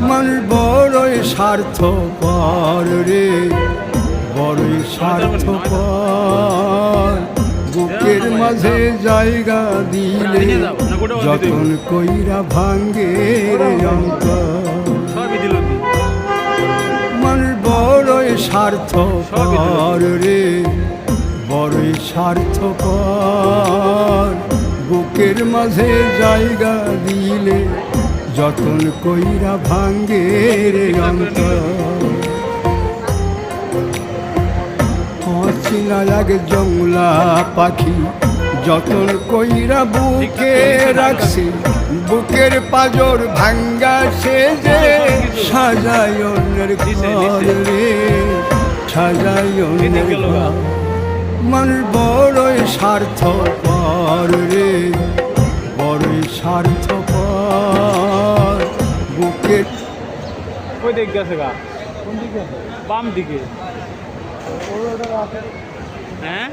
মান বড়ই স্বার্থপর রে, বড়ই স্বার্থপর। বুকের মাঝে জায়গা দিলে যতন কইরা ভাঙ্গে রে অন্তর। মান বড়ই স্বার্থপর রে, বড়ই স্বার্থপর। বুকের মাঝে জায়গা দিলে যতন কইরা ভাঙ্গে রে অন্তর। অচিনা লাগে জংলা পাখি যতন কইরা বুকে রাখছি, বুকের পাজর ভাঙ্গা সে যে সাজায় অন্যের ঘর রে, সাজায় অন্যের ঘর। মান বড়ই স্বার্থপর রে, বড়ই স্বার্থপর। বুকের ওই দিক গেছে গা, কোন দিকে? বাম দিকে। হ্যাঁ